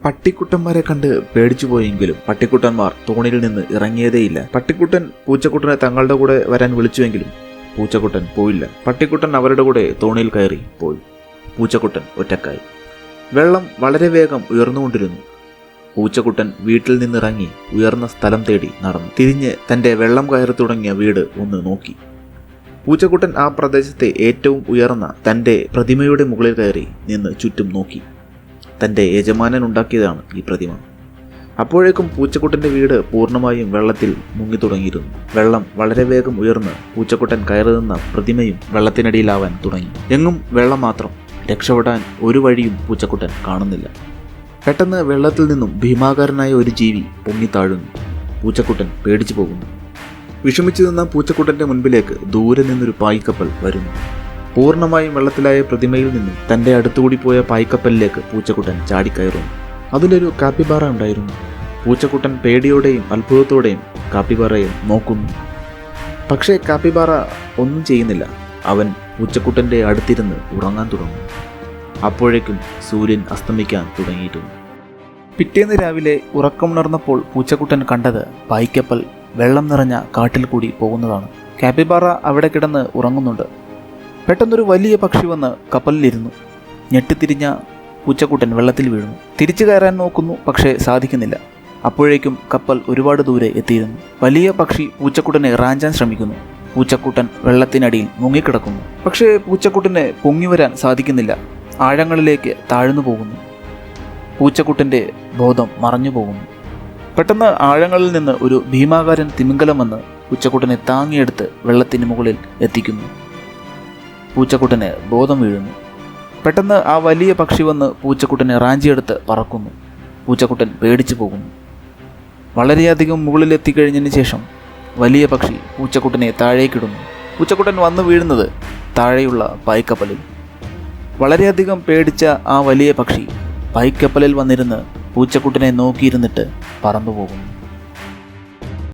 പട്ടിക്കുട്ടന്മാരെ കണ്ട് പേടിച്ചു പോയെങ്കിലും പട്ടിക്കുട്ടന്മാർ തോണിയിൽ നിന്ന് ഇറങ്ങിയതേയില്ല. പട്ടിക്കുട്ടൻ പൂച്ചക്കുട്ടനെ തങ്ങളുടെ കൂടെ വരാൻ വിളിച്ചുവെങ്കിലും പൂച്ചക്കുട്ടൻ പോയില്ല. പട്ടിക്കുട്ടൻ അവരുടെ കൂടെ തോണിയിൽ കയറി പോയി. പൂച്ചക്കുട്ടൻ ഒറ്റക്കായി. വെള്ളം വളരെ വേഗം ഉയർന്നുകൊണ്ടിരുന്നു. പൂച്ചക്കുട്ടൻ വീട്ടിൽ നിന്നിറങ്ങി ഉയർന്ന സ്ഥലം തേടി നടന്നു. തിരിഞ്ഞ് തൻ്റെ വെള്ളം കയറി തുടങ്ങിയ വീട് ഒന്ന് നോക്കി. പൂച്ചക്കുട്ടൻ ആ പ്രദേശത്തെ ഏറ്റവും ഉയർന്ന തൻ്റെ പ്രതിമയുടെ മുകളിൽ കയറി നിന്ന് ചുറ്റും നോക്കി. തൻ്റെ യജമാനൻ ഉണ്ടാക്കിയതാണ് ഈ പ്രതിമ. അപ്പോഴേക്കും പൂച്ചക്കുട്ടൻ്റെ വീട് പൂർണ്ണമായും വെള്ളത്തിൽ മുങ്ങി തുടങ്ങിയിരുന്നു. വെള്ളം വളരെ വേഗം ഉയർന്ന് പൂച്ചക്കുട്ടൻ കയറി നിന്ന പ്രതിമയും വെള്ളത്തിനടിയിലാവാൻ തുടങ്ങി. എങ്ങും വെള്ളം മാത്രം. രക്ഷപ്പെടാൻ ഒരു വഴിയും പൂച്ചക്കുട്ടൻ കാണുന്നില്ല. പെട്ടെന്ന് വെള്ളത്തിൽ നിന്നും ഭീമാകാരനായ ഒരു ജീവി പൊങ്ങിത്താഴുന്നു. പൂച്ചക്കുട്ടൻ പേടിച്ചു പോകുന്നു. വിഷമിച്ചു നിന്ന പൂച്ചക്കുട്ടൻ്റെ മുൻപിലേക്ക് ദൂരെ നിന്നൊരു പായ്ക്കപ്പൽ വരുന്നു. പൂർണ്ണമായും വെള്ളത്തിലായ പ്രതിമയിൽ നിന്നും തൻ്റെ അടുത്തുകൂടി പോയ പായ്ക്കപ്പലിലേക്ക് പൂച്ചക്കുട്ടൻ ചാടിക്കയറുന്നു. അതിലൊരു കാപ്പിബാറ ഉണ്ടായിരുന്നു. പൂച്ചക്കുട്ടൻ പേടിയോടെയും അത്ഭുതത്തോടെയും കാപ്പിബാറയെ നോക്കുന്നു. പക്ഷേ കാപ്പിബാറ ഒന്നും ചെയ്യുന്നില്ല. അവൻ പൂച്ചക്കുട്ടൻ്റെ അടുത്തിരുന്ന് ഉറങ്ങാൻ തുടങ്ങുന്നു. അപ്പോഴേക്കും സൂര്യൻ അസ്തമിക്കാൻ തുടങ്ങിയിരുന്നു. പിറ്റേന്ന് രാവിലെ ഉറക്കമുണർന്നപ്പോൾ പൂച്ചക്കുട്ടൻ കണ്ടത് പായ്ക്കപ്പൽ വെള്ളം നിറഞ്ഞ കാട്ടിൽ കൂടി പോകുന്നതാണ്. കാപ്പിബാറ അവിടെ കിടന്ന് ഉറങ്ങുന്നുണ്ട്. പെട്ടെന്നൊരു വലിയ പക്ഷി വന്ന് കപ്പലിലിരുന്നു. ഞെട്ടിത്തിരിഞ്ഞ പൂച്ചക്കുട്ടൻ വെള്ളത്തിൽ വീഴുന്നു. തിരിച്ചു കയറാൻ നോക്കുന്നു, പക്ഷേ സാധിക്കുന്നില്ല. അപ്പോഴേക്കും കപ്പൽ ഒരുപാട് ദൂരെ എത്തിയിരുന്നു. വലിയ പക്ഷി പൂച്ചക്കുട്ടനെ റാഞ്ചാൻ ശ്രമിക്കുന്നു. പൂച്ചക്കുട്ടൻ വെള്ളത്തിനടിയിൽ മുങ്ങിക്കിടക്കുന്നു. പക്ഷേ പൂച്ചക്കുട്ടന് പൊങ്ങി വരാൻ സാധിക്കുന്നില്ല. ആഴങ്ങളിലേക്ക് താഴ്ന്നു പോകുന്നു. പൂച്ചക്കുട്ടൻ്റെ ബോധം മറഞ്ഞു പോകുന്നു. പെട്ടെന്ന് ആഴങ്ങളിൽ നിന്ന് ഒരു ഭീമാകാരൻ തിമിംഗലം വന്ന് പൂച്ചക്കുട്ടനെ താങ്ങിയെടുത്ത് വെള്ളത്തിന് മുകളിൽ എത്തിക്കുന്നു. പൂച്ചക്കുട്ടന് ബോധം വീഴുന്നു. പെട്ടെന്ന് ആ വലിയ പക്ഷി വന്ന് പൂച്ചക്കുട്ടനെ റാഞ്ചിയെടുത്ത് പറക്കുന്നു. പൂച്ചക്കുട്ടൻ പേടിച്ചു പോകുന്നു. വളരെയധികം മുകളിലെത്തിക്കഴിഞ്ഞതിന് ശേഷം വലിയ പക്ഷി പൂച്ചക്കുട്ടനെ താഴേക്കിടുന്നു. പൂച്ചക്കുട്ടൻ വന്നു വീഴുന്നത് താഴെയുള്ള പായ്ക്കപ്പലിൽ. വളരെയധികം പേടിച്ച ആ വലിയ പക്ഷി പായ്ക്കപ്പലിൽ വന്നിരുന്ന് പൂച്ചക്കുട്ടനെ നോക്കിയിരുന്നിട്ട് പറന്നു പോകുന്നു.